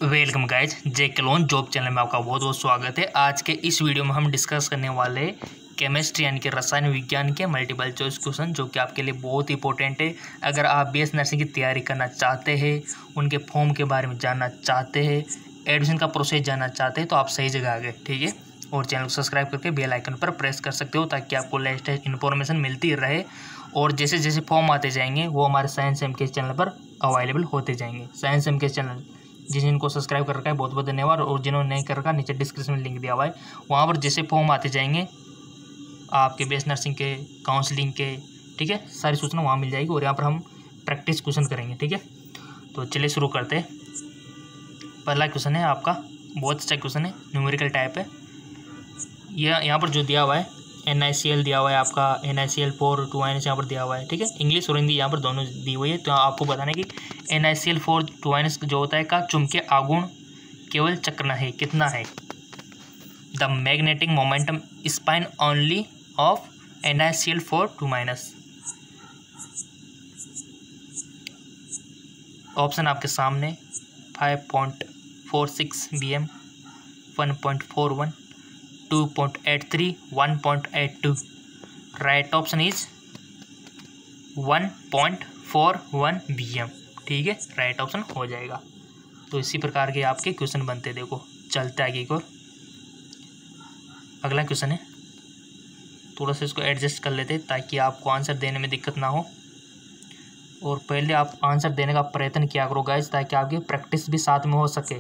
Welcome guys, जे clone job channel में आपका बहुत बहुत स्वागत है। आज के इस वीडियो में हम डिस्कस करने वाले केमिस्ट्री यानी कि रसायन विज्ञान के मल्टीपल चॉइस क्वेश्चन, जो कि आपके लिए बहुत इंपॉर्टेंट है। अगर आप बीएस नर्सिंग की तैयारी करना चाहते हैं, उनके फॉर्म के बारे में जानना चाहते हैं, एडमिशन का प्रोसेस जानना चाहते हैं, तो आप सही जगह आ गए, ठीक है। और चैनल को सब्सक्राइब करके बेल आइकन पर प्रेस कर सकते हो, ताकि आपको लेटेस्ट इन्फॉर्मेशन मिलती रहे। और जैसे जैसे फॉर्म आते जाएंगे वो हमारे साइंस एम के चैनल पर अवेलेबल होते जाएंगे। साइंस एम के चैनल जिनको सब्सक्राइब कर रखा है बहुत बहुत धन्यवाद, और जिन्होंने नहीं कर रखा नीचे डिस्क्रिप्शन में लिंक दिया हुआ है, वहाँ पर जैसे फॉर्म आते जाएंगे आपके बीएस नर्सिंग के, काउंसलिंग के, ठीक है, सारी सूचना वहाँ मिल जाएगी। और यहाँ पर हम प्रैक्टिस क्वेश्चन करेंगे, ठीक है। तो चलिए शुरू करते हैं। पहला क्वेश्चन है आपका, बहुत अच्छा क्वेश्चन है, न्यूमेरिकल टाइप है। यह यहाँ पर जो दिया हुआ है NaCl दिया हुआ है आपका, NaCl4 2 यहाँ पर दिया हुआ है, ठीक है। इंग्लिश और हिंदी यहाँ पर दोनों दी हुई है। तो आपको बताना है कि NaCl4 2 जो होता है का चुंबकीय आघूर्ण केवल चक्र है, कितना है। The magnetic momentum spine only of NaCl4 2। Option आपके सामने 5.46 bm, 1.41, 2.83, 1.82। Right option is 1.41 bm, ठीक है, राइट ऑप्शन हो जाएगा। तो इसी प्रकार के आपके क्वेश्चन बनते, देखो चलते आगे एक और। अगला क्वेश्चन है, थोड़ा सा इसको एडजस्ट कर लेते ताकि आपको आंसर देने में दिक्कत ना हो। और पहले आप आंसर देने का प्रयत्न किया करो गाइज, ताकि आपकी प्रैक्टिस भी साथ में हो सके।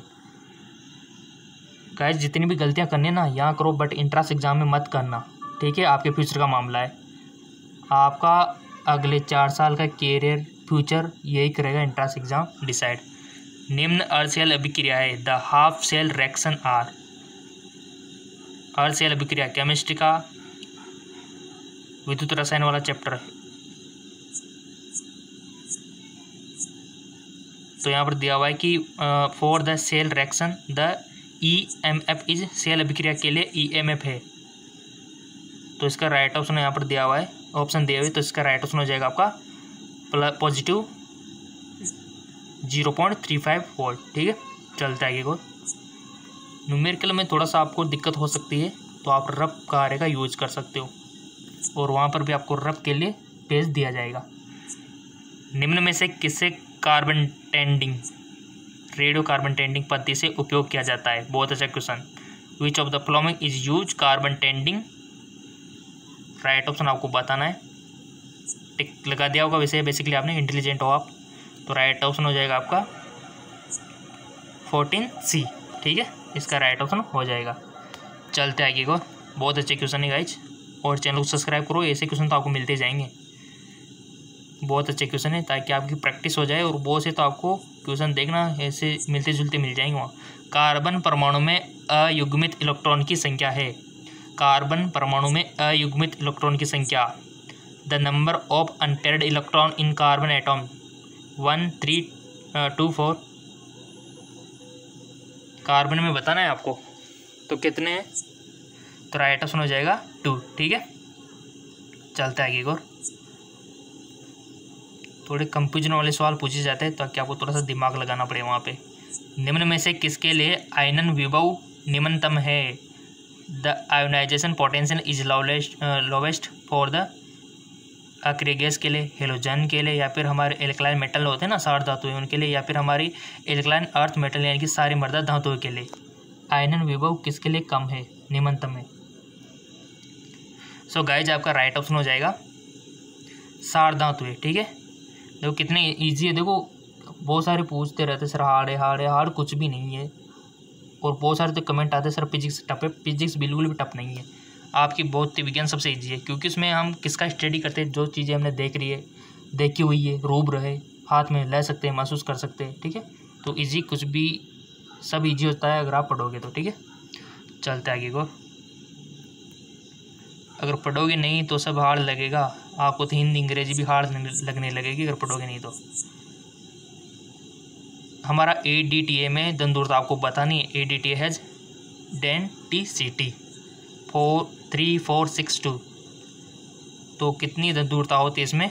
गाइज जितनी भी गलतियां करनी है ना यहाँ करो, बट इंट्रांस एग्जाम में मत करना, ठीक है। आपके फ्यूचर का मामला है, आपका अगले 4 साल का कैरियर फ्यूचर यही करेगा इंट्रांस एग्जाम डिसाइड। निम्न अर्धशैल अभिक्रिया है the half cell reaction are. अर्धशैल अभिक्रिया केमिस्ट्री का विद्युत रसायन वाला चैप्टर है। तो यहाँ पर दिया हुआ है कि for the cell reaction the EMF is, cell अभिक्रिया के लिए EMF है। तो इसका राइट ऑप्शन यहाँ पर दिया हुआ है, ऑप्शन दिया हुआ है। तो इसका राइट ऑप्शन हो जाएगा आपका पॉजिटिव 0.35 वोल्ट, ठीक है। चलते आगे को। न्यूमेरिकल में थोड़ा सा आपको दिक्कत हो सकती है, तो आप रफ कार्य का यूज कर सकते हो, और वहाँ पर भी आपको रफ के लिए पेज दिया जाएगा। निम्न में से किससे carbon tending, radio carbon tending पद्धति से उपयोग किया जाता है। बहुत अच्छा question. Which of the following is use carbon tending. Right option आपको बताना है, टिक लगा दिया होगा, वैसे बेसिकली आपने इंटेलिजेंट हो आप। तो राइट ऑप्शन हो जाएगा आपका 14C, ठीक है, इसका राइट ऑप्शन हो जाएगा। चलते आगे को। बहुत अच्छे क्वेश्चन है गाइज, और चैनल को सब्सक्राइब करो, ऐसे क्वेश्चन तो आपको मिलते जाएंगे। बहुत अच्छे क्वेश्चन है, ताकि आपकी प्रैक्टिस हो जाए। और बहुत से तो आपको क्वेश्चन देखना ऐसे मिलते जुलते मिल जाएंगे वहाँ। कार्बन परमाणु में अयुग्मित इलेक्ट्रॉन की संख्या है। कार्बन परमाणु में अयुग्मित इलेक्ट्रॉन की संख्या, the number of unpaired electron in carbon atom 1, 3, 2, 4। Carbon में बताना है आपको, तो कितने हैं। तो राइट ऑप्शन हो जाएगा 2, ठीक है। चलते आगे और। थोड़े कंफ्यूजन वाले सवाल पूछे जाते हैं, ताकि आपको थोड़ा सा दिमाग लगाना पड़े वहाँ पे। निम्न में से किसके लिए आयनन विभव निम्नतम है। The ionisation potential is lowest for the अक्रिय गैस के लिए, हेलोजन के लिए, या फिर हमारे एल्कलाइन मेटल होते हैं ना, सार धातु है उनके लिए, या फिर हमारी एल्कलाइन अर्थ मेटल यानी कि सारी मर्दा धातुओं के लिए आयनन विभव किसके लिए कम है, निम्नतम है। सो गाइज आपका राइट ऑप्शन हो जाएगा सार धातु है, ठीक है। देखो कितने इजी है, देखो बहुत सारे पूछते रहते सर हार्ड है, हार्ड है, हार्ड कुछ भी नहीं है। और बहुत सारे तो कमेंट आते सर फिजिक्स टफ है, फिजिक्स बिल्कुल भी टफ नहीं है। आपकी भौतिक विज्ञान सबसे इजी है, क्योंकि उसमें हम किसका स्टडी करते हैं, जो चीज़ें हमने देखी हुई है, रूबरू है, हाथ में ले सकते हैं, महसूस कर सकते हैं, ठीक है। तो इजी कुछ भी सब इजी होता है अगर आप पढ़ोगे तो, ठीक है। चलते आगे को। अगर पढ़ोगे नहीं तो सब हार्ड लगेगा आपको, तो हिंदी अंग्रेजी भी हार्ड लगने लगेगी अगर पढ़ोगे नहीं तो। हमारा ADTA में दंदूरता आपको बतानी है। ADTA has denticity 3462। तो कितनी दंदूरता होती है इसमें,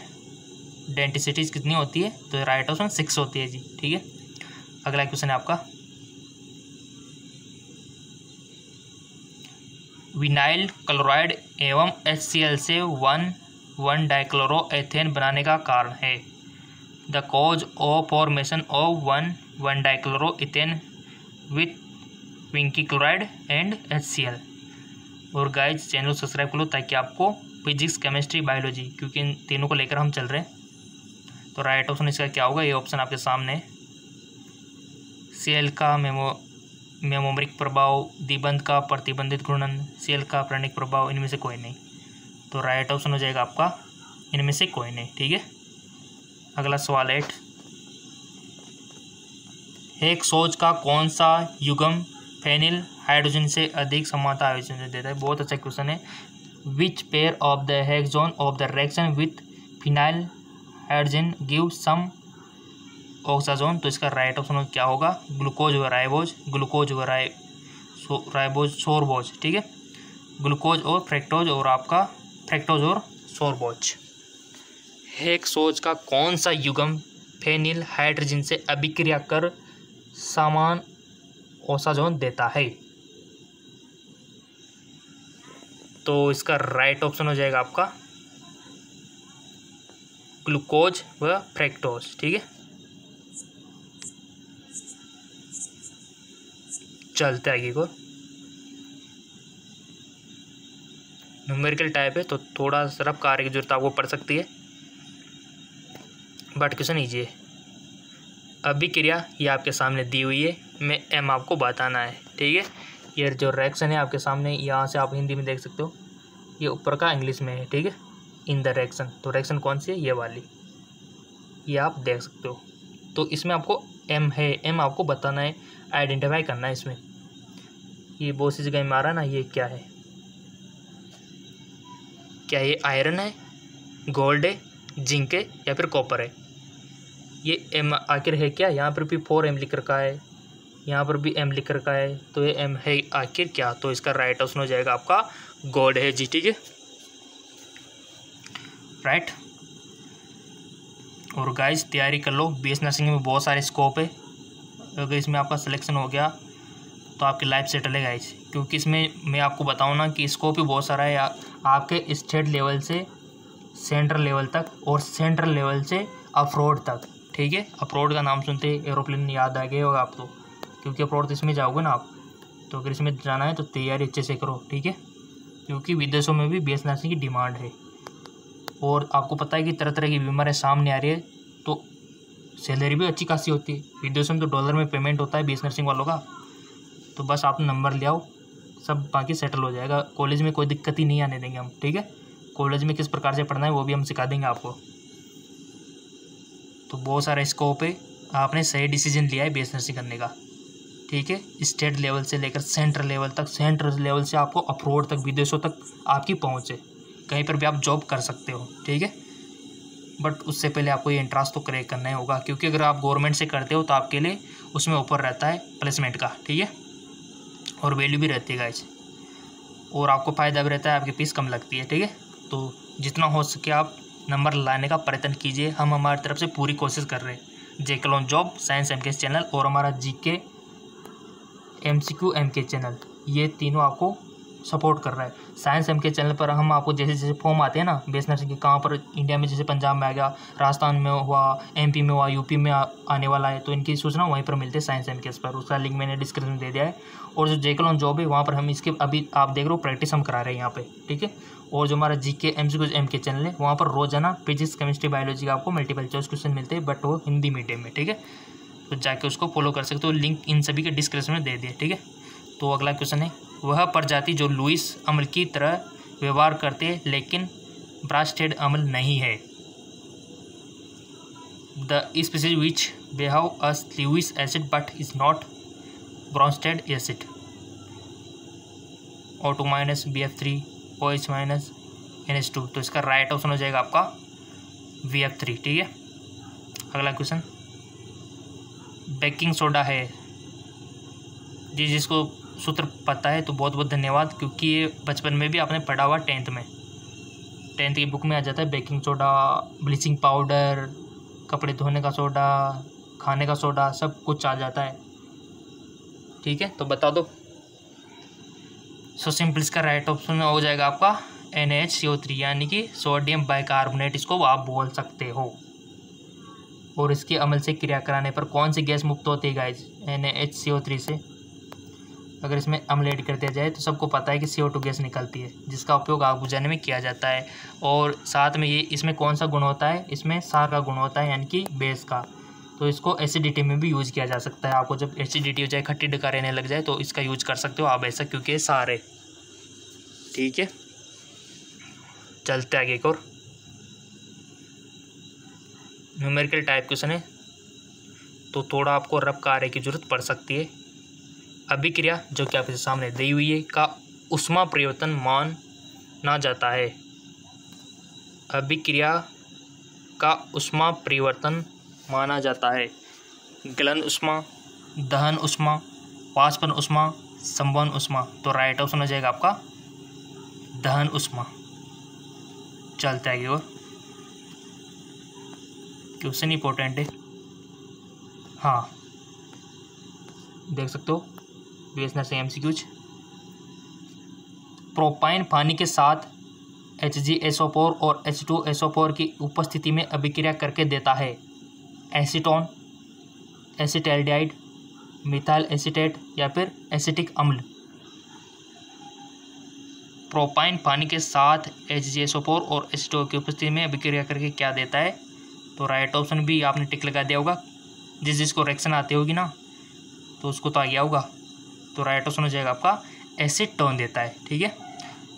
डेंटिसिटीज कितनी होती है, तो राइट ऑप्शन 6 होती है जी, ठीक है। अगला क्वेश्चन है आपका, विनाइल क्लोराइड एवं HCl से 1,1 डाइक्लोरोएथेन बनाने का कारण है। The cause of formation of 1,1 dichloroethane with vinyl chloride and HCl। और गाइज चैनल सब्सक्राइब कर लो ताकि आपको फिजिक्स, केमिस्ट्री, बायोलॉजी, क्योंकि इन तीनों को लेकर हम चल रहे हैं। तो राइट ऑप्शन इसका क्या होगा? ये ऑप्शन आपके सामने। सेल का मेमोरिक प्रभाव, दिबंध का प्रतिबंधित घूर्णन, सेल का प्रणिक प्रभाव, इनमें से कोई नहीं। तो राइट ऑप्शन हो जाएगा आपका इनमें से कोई नहीं। ठीक है, अगला सवाल 8। एक सोच का कौन सा युग्म फेनिल हाइड्रोजन से अधिक समानता आयोजन देता है? बहुत अच्छा क्वेश्चन है। Which pair of the hexone of the reaction with phenyl hydrogen give some osazone? तो इसका राइट ऑप्शन क्या होगा? ग्लूकोज व राइबोज, ग्लूकोज व राइबोज सोरबोज। ठीक है, ग्लूकोज और फ्रैक्टोज, और आपका फ्रैक्टोज और सोरबोज। एक सोच का कौन सा युग्म फेनिल हाइड्रोजन से अभिक्रिया कर समान ऑक्साजोन देता है? तो इसका राइट ऑप्शन हो जाएगा आपका ग्लूकोज व फ्रैक्टोज। ठीक है, चलते आगे को। न्यूमेरिकल टाइप है तो थोड़ा सरफ कार्य की जरूरत आपको पड़ सकती है, बट क्वेश्चन इजी है। अभिक्रिया ये आपके सामने दी हुई है, मैं एम आपको बताना है। ठीक है, ये जो रिएक्शन है आपके सामने, यहाँ से आप हिंदी में देख सकते हो, ये ऊपर का इंग्लिश में है। ठीक है, इन द रिएक्शन। तो रिएक्शन कौन सी है? ये वाली, ये आप देख सकते हो। तो इसमें आपको एम है, एम आपको बताना है, आइडेंटिफाई करना है इसमें। ये बहुत सी जगह में आ रहा है ना, ये क्या है? क्या ये आयरन है, गोल्ड है, जिंक है, या फिर कॉपर है? ये एम आखिर है क्या? यहाँ पर भी 4M लिख रखा है, यहाँ पर भी M लिख रखा है, तो ये M है आखिर क्या? तो इसका राइट ऑप्शन हो जाएगा आपका गोल्ड है जी। ठीक है, राइट। और गाइस तैयारी कर लो, BS नर्सिंग में बहुत सारे स्कोप है। अगर इसमें आपका सिलेक्शन हो गया तो आपकी लाइफ सेटल है गाइस, क्योंकि इसमें मैं आपको बताऊँ ना कि स्कोप ही बहुत सारा है, आपके स्टेट लेवल से सेंट्रल लेवल तक, और सेंट्रल लेवल से अफ्रोड तक। ठीक है, अफ्रोड का नाम सुनते ही एरोप्लेन याद आ गया होगा आपको, क्योंकि अफ्रोड तो इसमें जाओगे ना आप। तो अगर इसमें जाना है तो तैयारी अच्छे से करो। ठीक है, क्योंकि विदेशों में भी BS नर्सिंग की डिमांड है, और आपको पता है कि तरह तरह की बीमारियाँ सामने आ रही है, तो सैलरी भी अच्छी खासी होती है। विदेशों में तो डॉलर में पेमेंट होता है BS नर्सिंग वालों का। तो बस आप नंबर ले आओ, सब बाकी सेटल हो जाएगा। कॉलेज में कोई दिक्कत ही नहीं आने देंगे हम। ठीक है, कॉलेज में किस प्रकार से पढ़ना है वो भी हम सिखा देंगे आपको। तो बहुत सारा स्कोप है, आपने सही डिसीजन लिया है BS नर्सिंग करने का। ठीक है, स्टेट लेवल से लेकर सेंट्रल लेवल तक, सेंट्रल लेवल से आपको अप्रोड तक, विदेशों तक आपकी पहुँच है, कहीं पर भी आप जॉब कर सकते हो। ठीक है, बट उससे पहले आपको ये एंट्रांस तो क्रैक करना ही होगा, क्योंकि अगर आप गवर्नमेंट से करते हो तो आपके लिए उसमें ऑफर रहता है प्लेसमेंट का। ठीक है, और वैल्यू भी रहती है गाइस, और आपको फ़ायदा भी रहता है, आपकी फीस कम लगती है। ठीक है, तो जितना हो सके आप नंबर लाने का प्रयत्न कीजिए, हम हमारी तरफ से पूरी कोशिश कर रहे हैं। जेके जॉब, साइंस MKS चैनल और हमारा GK MCQ MK चैनल, ये तीनों आपको सपोर्ट कर रहा है। साइंस MK चैनल पर हम आपको जैसे जैसे फॉर्म आते हैं ना BS नर्सिंग के, कहाँ पर इंडिया में, जैसे पंजाब में आ गया, राजस्थान में हुआ, MP में हुआ, UP में आने वाला है, तो इनकी सूचना वहीं पर मिलती है साइंस MKS पर। उसका लिंक मैंने डिस्क्रिप्शन में दे दिया है। और जो जेके जॉब है वहाँ पर हम इसके अभी आप देख रहे हो प्रैक्टिस हम करा रहे हैं यहाँ पे। ठीक है, और जो हमारा GK MCQ MK चैनल है वहाँ पर रोजाना फिजिक्स, केमिस्ट्री, बायोलॉजी का आपको मल्टीपल चॉइस क्वेश्चन मिलते हैं, बट वो हिंदी मीडियम में। ठीक है, तो जाके उसको फॉलो कर सकते हो, लिंक इन सभी के डिस्क्रिप्शन में दे दिया। ठीक है, तो अगला क्वेश्चन है, वह प्रजाति जो लुईस अम्ल की तरह व्यवहार करते हैं लेकिन ब्रास्टेड अम्ल नहीं है? The species which behave as Lewis acid but is not Bronsted acid. O2- BF3 OH- NH2। तो इसका राइट ऑप्शन हो जाएगा आपका BF3। ठीक है, अगला क्वेश्चन, बेकिंग सोडा है जी, जिसको सूत्र पता है तो बहुत बहुत धन्यवाद, क्योंकि ये बचपन में भी आपने पढ़ा हुआ 10th की बुक में आ जाता है। बेकिंग सोडा, ब्लीचिंग पाउडर, कपड़े धोने का सोडा, खाने का सोडा, सब कुछ आ जाता है। ठीक है, तो बता दो। सो सिंपल इसका राइट ऑप्शन हो जाएगा आपका NaHCO3 यानी कि सोडियम बाइकार्बोनेट, इसको आप बोल सकते हो। और इसके अमल से क्रिया कराने पर कौन सी गैस मुक्त होती है गाइज? NaHCO3 से। अगर इसमें अम्ल ऐड कर दिया जाए तो सबको पता है कि CO2 गैस निकलती है, जिसका उपयोग आग बुझाने में किया जाता है। और साथ में ये इसमें कौन सा गुण होता है? इसमें सार का गुण होता है यानी कि बेस का। तो इसको एसिडिटी में भी यूज़ किया जा सकता है। आपको जब एसिडिटी हो जाए, खट्टी डकार रहने लग जाए, तो इसका यूज कर सकते हो आप ऐसा, क्योंकि ये सार है। ठीक है, चलते आगे एक और न्यूमेरिकल टाइप क्वेश्चन है, तो थोड़ा आपको रफ कार्य की जरूरत पड़ सकती है। अभिक्रिया जो कि आपके सामने दी हुई है का ऊष्मा परिवर्तन माना जाता है। अभिक्रिया का ऊष्मा परिवर्तन माना जाता है। गलन ऊष्मा, दहन ऊष्मा, वाष्पन ऊष्मा, संवहन ऊष्मा। तो राइट ऑप्शन हो जाएगा आपका दहन ऊष्मा। चलते आगे और क्वेश्चन इंपॉर्टेंट है। हाँ, देख सकते हो बीएसएनएल से MCQs। प्रोपाइन पानी के साथ HgSO4 और H2SO4 की उपस्थिति में अभिक्रिया करके देता है एसीटोन, एसिटैल्डिहाइड, मिथाइल एसीटेट या फिर एसिटिक अम्ल। प्रोपाइन पानी के साथ HgSO4 और H2O की उपस्थिति में अभिक्रिया करके क्या देता है? तो राइट ऑप्शन भी आपने टिक लगा दिया होगा। जिसको रिएक्शन आती होगी ना, तो उसको तो आ गया होगा। तो राइट ऑप्शन हो जाएगा आपका एसीटोन देता है। ठीक है,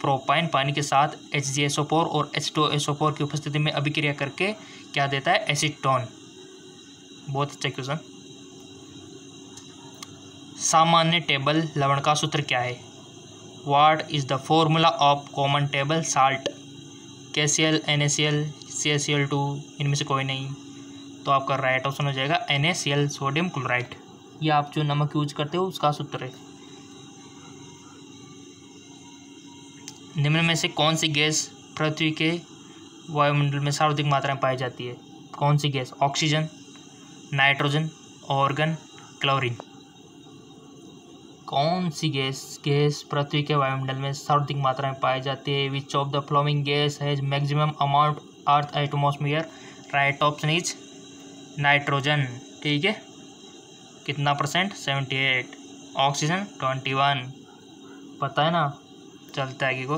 प्रोपाइन पानी के साथ HgSO4 और H2SO4 की उपस्थिति में अभिक्रिया करके क्या देता है? एसीटोन। बहुत अच्छा क्वेश्चन। सामान्य टेबल लवण का सूत्र क्या है? What is the formula of common table salt? KCl, NaCl, CaCl2, इनमें से कोई नहीं। तो आपका राइट ऑप्शन हो जाएगा NaCl, सोडियम क्लोराइड। ये आप जो नमक यूज करते हो उसका सूत्र है। निम्न में से कौन सी गैस पृथ्वी के वायुमंडल में सर्वाधिक मात्रा में पाई जाती है? कौन सी gas? Oxygen, nitrogen, argon, chlorine. कौन सी गैस पृथ्वी के वायुमंडल में सर्वाधिक मात्रा में पाई जाती है? विच of the following gas has maximum amount earth atmosphere? Right option is nitrogen. ठीक है, कितना परसेंट? 78। ऑक्सीजन 21। पता है ना। चलता है आगे को।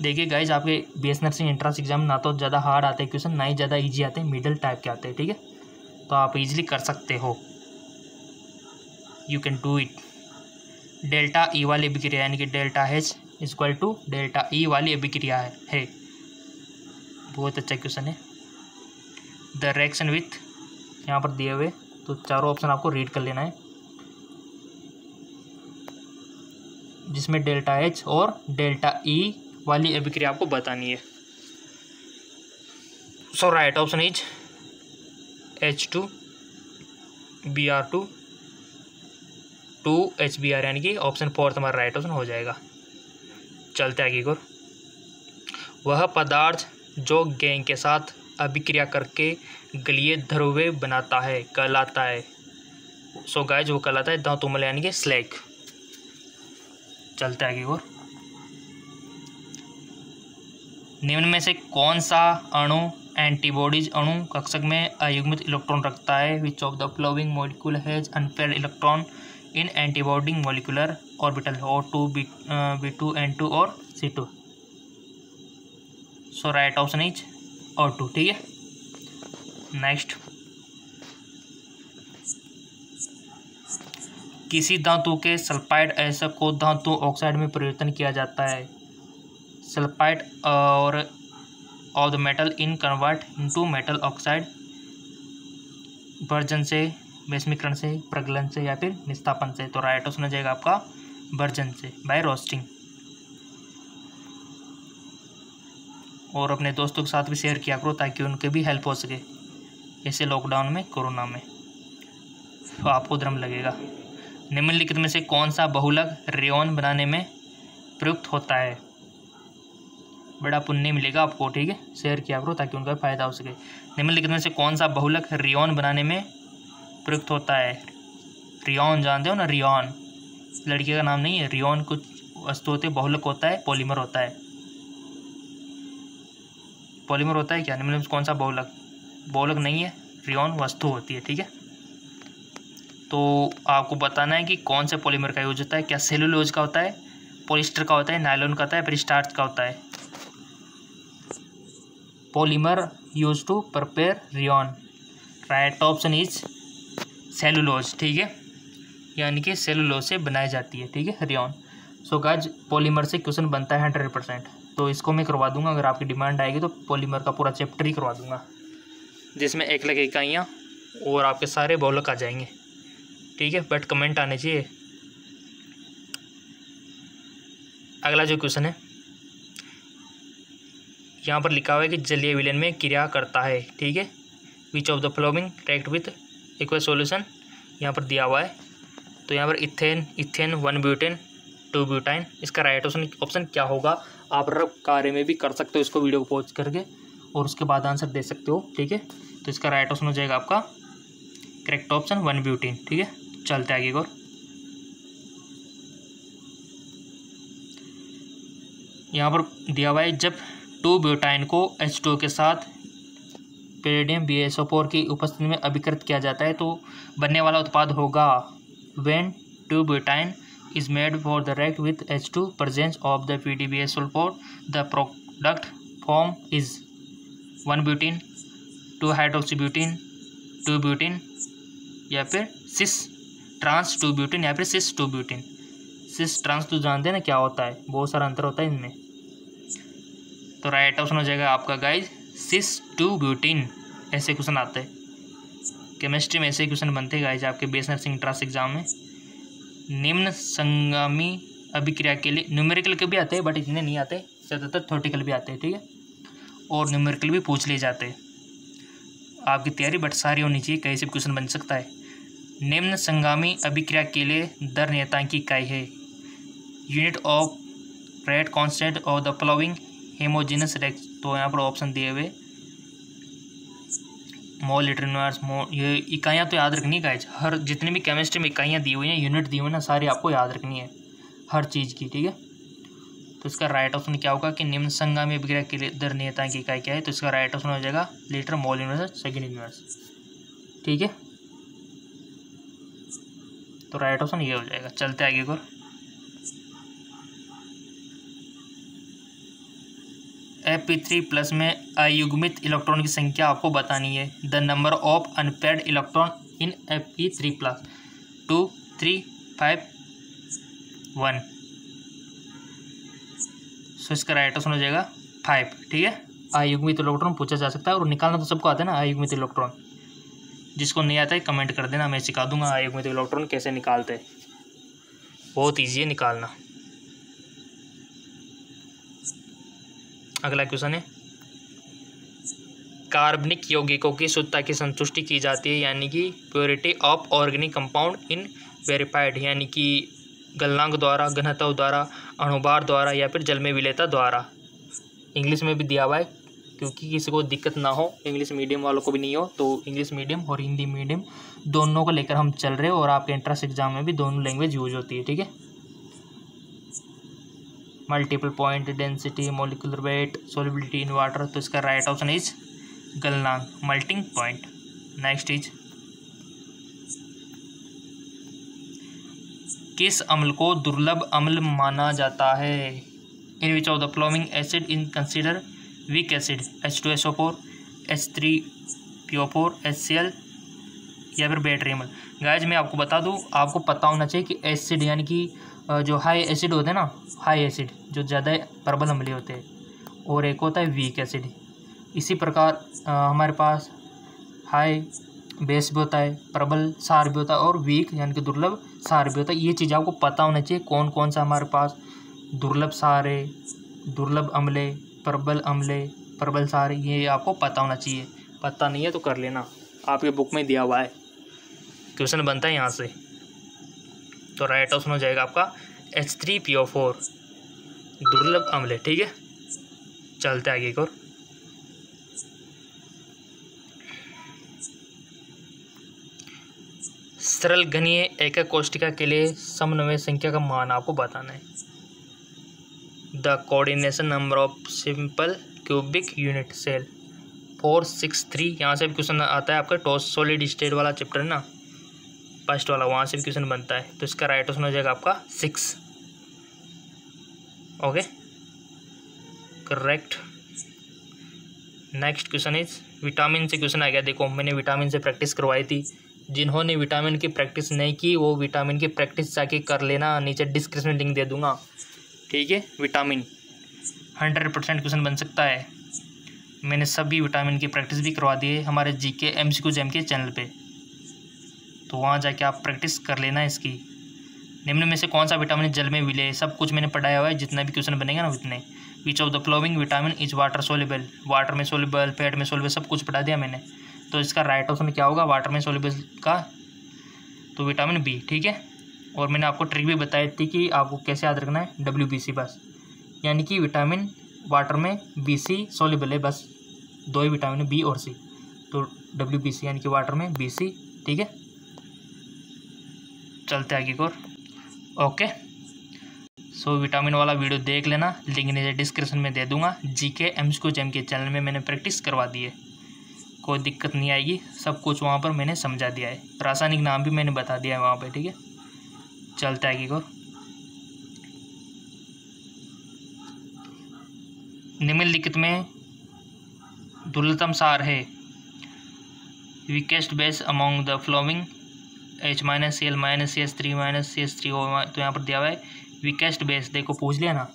देखिए गाइज, आपके BSc नर्सिंग एंट्रेंस एग्जाम ना तो ज़्यादा हार्ड आते हैं क्वेश्चन, ना ही ज़्यादा इजी आते हैं, मिडिल टाइप के आते हैं। ठीक है, तो आप इजीली कर सकते हो। You can do it. Delta E वाली अभिक्रिया यानी कि delta H equal to delta E वाली अभिक्रिया है। बहुत अच्छा क्वेश्चन है। द रिएक्शन विथ, यहाँ पर दिए हुए, तो चारों ऑप्शन आपको रीड कर लेना है, जिसमें डेल्टा H और डेल्टा E वाली अभिक्रिया आपको बतानी है। सो right option is H2Br2 2HBr यानी कि ऑप्शन 4 हमारा राइट ऑप्शन हो जाएगा। चलते आगे को। वह पदार्थ जो गैंग के साथ अभिक्रिया करके गलीय ध्रुवे बनाता है कहलाता है। सो गाइज, वो कहलाता है धातुमल यानी कि स्लैग। चलते आगे और निम्न में से कौन सा अणु एंटीबॉडीज अणु कक्षक में अयुग्मित इलेक्ट्रॉन रखता है? विच of the flowing molecule has unpaired electron in antibody molecular orbital? O2, B2, N2 और C2। So right option is O2। ठीक है, नेक्स्ट। किसी धातु के सल्फाइड आयस्क को धातु ऑक्साइड में परिवर्तन किया जाता है। सल्फाइड और of the metal in convert into metal oxide version से, वैश्वीकरण से, प्रगलन से या फिर निस्तापन से। तो राइट ऑप्शन हो जाएगा आपका वर्जन से, बाय रोस्टिंग। और अपने दोस्तों के साथ भी शेयर किया करो ताकि उनके भी हेल्प हो सके, जैसे लॉकडाउन में, कोरोना में, तो आपको धर्म लगेगा। निम्नलिखित में से कौन सा बहुलक रेयॉन बनाने में प्रयुक्त होता है? बड़ा पुण्य मिलेगा आपको। ठीक है, शेयर किया करो ताकि उनका फायदा हो सके। निम्नलिखित में से कौन सा बहुलक रेयॉन बनाने में प्रयुक्त होता है? रियोन जानते हो ना, रियोन लड़के का नाम नहीं है। रियोन कुछ वस्तु होते, बहुलक होता है, पॉलीमर होता है। पॉलीमर होता है क्या, मतलब कौन सा बहुलक, बहुलक नहीं है, रियोन वस्तु होती है, ठीक है। तो आपको बताना है कि कौन से पॉलीमर का यूज होता है, क्या सेलुलोज का होता है, पॉलिस्टर का होता है, नायलॉन का होता है, फिर स्टार्च का होता है। Polymer use to prepare rayon, right option is cellulose, ठीक है, यानी कि सेलुलोज से बनाई जाती है, ठीक है, रियोन। सो गाइस पॉलीमर से क्वेश्चन बनता है 100%, तो इसको मैं करवा दूंगा। अगर आपकी डिमांड आएगी तो पॉलीमर का पूरा चैप्टर ही करवा दूंगा, जिसमें एक लग इकाइयाँ और आपके सारे बहुलक आ जाएंगे, ठीक है, बट कमेंट आने चाहिए। अगला जो क्वेश्चन है, यहाँ पर लिखा हुआ है कि जलीय विलयन में क्रिया करता है, ठीक है, विच of the following react with aqueous solution, यहाँ पर दिया हुआ है। तो यहाँ पर इथेन, इथेन 1 ब्यूटेन 2 ब्यूटाइन, इसका राइट ऑप्शन क्या होगा। आप रफ कार्य में भी कर सकते हो इसको, वीडियो को पॉज करके, और उसके बाद आंसर दे सकते हो, ठीक है। तो इसका राइट ऑप्शन हो जाएगा आपका करेक्ट ऑप्शन 1 ब्यूटेन, ठीक है। चलते आगे और यहाँ पर दिया हुआ है जब 2 ब्यूटाइन को H2 के साथ पैलेडियम BaSO4 की उपस्थिति में अभिकृत किया जाता है तो बनने वाला उत्पाद होगा। When 2 butyne is made for the react with H2 presence of the PDBaSO4, the product form is 1 butene, 2 hydroxybutene, 2 butene, या फिर सिस ट्रांस 2 ब्यूटेन, या फिर सिस 2 ब्यूटेन। सिस ट्रांस तो जानते हैं ना क्या होता है, बहुत सारा अंतर होता है इनमें। तो राइट ऑप्शन हो जाएगा आपका गाइज सिस 2 ब्यूटेन। ऐसे क्वेश्चन आते हैं केमिस्ट्री में, ऐसे क्वेश्चन बनते हैं गाइज आपके बेस नर्सिंग इंट्रांस एग्जाम में। निम्न संगामी अभिक्रिया के लिए न्यूमेरिकल के भी आते हैं, बट इतने नहीं आते, ज़्यादातर थ्योरेटिकल भी आते हैं, ठीक है, और न्यूमेरिकल भी पूछ लिए जाते हैं। आपकी तैयारी बट सारी होनी चाहिए, कहीं से भी क्वेश्चन बन सकता है। निम्न संगामी अभिक्रिया के लिए दर नियतांक की इकाई है, unit of rate constant of the following homogeneous reaction. तो यहाँ पर ऑप्शन दिए हुए मोल, लीटर, यूनिवर्स, मोल, ये इकाइयाँ तो याद रखनी है गाइज। हर जितनी भी केमिस्ट्री में इकाइयाँ दी हुई हैं, यूनिट दी हुई है ना, सारी आपको याद रखनी है हर चीज़ की, ठीक है। तो इसका राइट ऑप्शन क्या होगा कि निम्न संगामी अभिक्रिया के लिए दर नियतांक की इकाई क्या है। तो इसका राइट ऑप्शन हो जाएगा लीटर, मोल, यूनिवर्स, सेकेंड यूनिवर्स, ठीक है। तो राइट ऑप्शन ये हो जाएगा। चलते आगे को, Fe3+ में अयुग्मित इलेक्ट्रॉन की संख्या आपको बतानी है। The number of unpaired electron in Fe3+, 2, 3, 5, 1। सो इसका राइट ऑप्शन हो जाएगा 5, ठीक है। अयुग्मित इलेक्ट्रॉन पूछा जा सकता है, और निकालना तो सबको आता है ना अयुग्मित इलेक्ट्रॉन। जिसको नहीं आता है कमेंट कर देना, मैं सिखा दूंगा अयुग्मित इलेक्ट्रॉन कैसे निकालते हैं, बहुत ईजी है निकालना। अगला क्वेश्चन है, कार्बनिक यौगिकों की शुद्धता की संतुष्टि की जाती है, यानी कि purity of organic compound in verified, यानी कि गलनांक द्वारा, घनत्व द्वारा, अणुभार द्वारा, या फिर जल में विलेयता द्वारा। इंग्लिश में भी दिया हुआ है, क्योंकि किसी को दिक्कत ना हो, इंग्लिश मीडियम वालों को भी नहीं हो, तो इंग्लिश मीडियम और हिंदी मीडियम दोनों को लेकर हम चल रहे हैं, और आपके एंट्रेंस एग्जाम में भी दोनों लैंग्वेज यूज होती है, ठीक है। Multiple point, density, molecular weight, solubility in water. तो इसका राइट ऑप्शन इज गलनांक, मेल्टिंग पॉइंट। नेक्स्ट इज, किस अम्ल को दुर्लभ अम्ल माना जाता है। In which of the following acid in consider weak acid, H2SO4, H3PO4, HCl, या फिर बैटरी अम्ल। गाइस मैं आपको बता दूं, आपको पता होना चाहिए कि एसिड यानी कि जो हाई एसिड होते हैं ना, हाई एसिड जो ज़्यादा प्रबल अम्लीय होते हैं, और एक होता है वीक एसिड। इसी प्रकार हमारे पास हाई बेस भी होता है, प्रबल सार भी होता है, और वीक यानी कि दुर्लभ सार भी होता है। ये चीज़ आपको पता होना चाहिए, कौन कौन सा हमारे पास दुर्लभ सार है, दुर्लभ अम्ल, प्रबल अम्ल, प्रबल सार, ये आपको पता होना चाहिए। पता नहीं है तो कर लेना, आपके बुक में दिया हुआ है, क्वेश्चन बनता है यहाँ से। तो राइट ऑप्शन हो जाएगा आपका H3PO4, दुर्लभ अम्ल, ठीक है। चलते आगे को, सरल घनीय एकक कोष्ठिका के लिए समन्वय संख्या का मान आपको बताना है। The coordination number of simple cubic unit cell 463। यहाँ से भी क्वेश्चन आता है आपका टॉस सॉलिड स्टेट वाला चैप्टर है ना, फर्स्ट वाला, वहाँ से भी क्वेश्चन बनता है। तो इसका राइट ऑप्शन हो जाएगा आपका 6। Okay, correct. Next question is vitamin से क्वेश्चन आ गया। देखो मैंने विटामिन से प्रैक्टिस करवाई थी, जिन्होंने विटामिन की प्रैक्टिस नहीं की वो विटामिन की प्रैक्टिस जाके कर लेना, नीचे डिस्क्रिप्शन में लिंक दे दूंगा, ठीक है। विटामिन 100% क्वेश्चन बन सकता है। मैंने सभी विटामिन की प्रैक्टिस भी करवा दी है हमारे GK MCQ जैम के चैनल पे, तो वहाँ जाके आप प्रैक्टिस कर लेना इसकी। निम्न में से कौन सा विटामिन जल में विलय, सब कुछ मैंने पढ़ाया हुआ है, जितना भी क्वेश्चन बनेगा ना उतने। विच of the flowing vitamin is water soluble, water में सोल्यूबल, फैट में सोल्यूबल, सब कुछ पढ़ा दिया मैंने। तो इसका राइट ऑप्शन क्या होगा वाटर में सोल्यूबल का, तो विटामिन बी, ठीक है। और मैंने आपको ट्रिक भी बताई थी कि आपको कैसे याद रखना है, WBC बस, यानी कि विटामिन वाटर में BC सोल्यूबल है, बस 2 ही विटामिन बी और सी, तो WBC यानी कि वाटर में BC, ठीक है। चलते आगे और ओके। सो विटामिन वाला वीडियो देख लेना, लिंक नीचे डिस्क्रिप्शन में दे दूंगा। GK MCQ जैम के चैनल में मैंने प्रैक्टिस करवा दी है, कोई दिक्कत नहीं आएगी, सब कुछ वहाँ पर मैंने समझा दिया है, रासायनिक नाम भी मैंने बता दिया है वहाँ पे, ठीक है। चलते आगे और निम्नलिखित में दुर्लभतम सार है weakest base among the flowing H- Cl - CH3 - CH3O, तो यहाँ पर दिया हुआ है वीकेस्ट बेस। देखो पूछ लिया ना,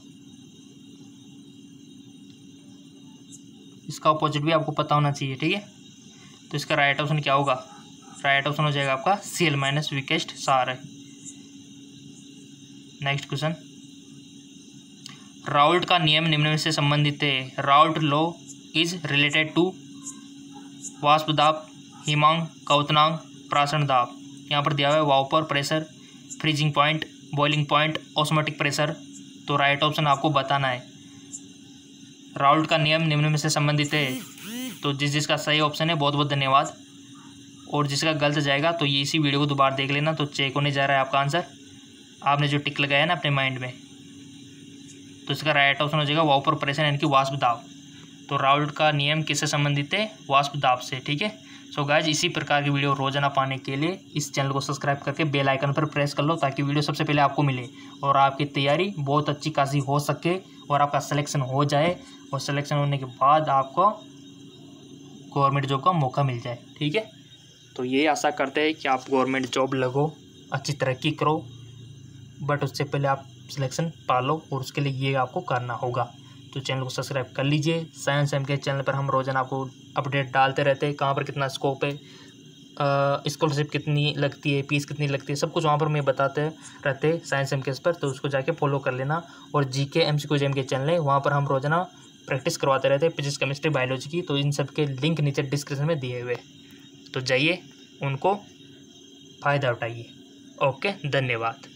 इसका अपोजिट भी आपको पता होना चाहिए, ठीक है। तो इसका राइट ऑप्शन क्या होगा, राइट ऑप्शन हो जाएगा आपका Cl- वीकेस्ट सार है। नेक्स्ट क्वेश्चन, राउल्ट का नियम निम्न में से संबंधित है। Raoult law is related to वाष्प दाब, हिमांक, क्वथनांक, प्राशन दाब। यहाँ पर दिया हुआ है vapour pressure, freezing point, boiling point, osmotic pressure. तो राइट ऑप्शन आपको बताना है। राउल्ट का नियम निम्न में से संबंधित है, तो जिसका सही ऑप्शन है बहुत बहुत धन्यवाद, और जिसका गलत जाएगा तो ये इसी वीडियो को दोबारा देख लेना, तो चेक होने जा रहा है आपका आंसर, आपने जो टिक लगाया ना अपने माइंड में। तो इसका राइट ऑप्शन हो जाएगा वाउपर प्रेशर यानी कि वाष्प दाब। तो राउल्ट का नियम किससे संबंधित है, वाष्प दाब से, ठीक है। सो गाइज इसी प्रकार की वीडियो रोजाना पाने के लिए इस चैनल को सब्सक्राइब करके बेल आइकन पर प्रेस कर लो, ताकि वीडियो सबसे पहले आपको मिले और आपकी तैयारी बहुत अच्छी खासी हो सके और आपका सिलेक्शन हो जाए, और सिलेक्शन होने के बाद आपको गवर्नमेंट जॉब का मौका मिल जाए, ठीक है। तो ये आशा करते हैं कि आप गवर्नमेंट जॉब लगो, अच्छी तरक्की करो, बट उससे पहले आप सिलेक्शन पालो, और उसके लिए ये आपको करना होगा। तो चैनल को सब्सक्राइब कर लीजिए। साइंस एम के चैनल पर हम रोजाना आपको अपडेट डालते रहते हैं, कहाँ पर कितना स्कोप है, स्कॉलरशिप कितनी लगती है, फीस कितनी लगती है, सब कुछ वहाँ पर मैं बताते रहते हैं साइंस एम के पर, तो उसको जाके फॉलो कर लेना। और GK MCQ जैम के चैनल है, वहाँ पर हम रोजाना प्रैक्टिस करवाते रहते हैं फिजिक्स, केमिस्ट्री, बायोलॉजी की, तो इन सब के लिंक नीचे डिस्क्रिप्शन में दिए हुए, तो जाइए उनको फ़ायदा उठाइए। ओके, धन्यवाद।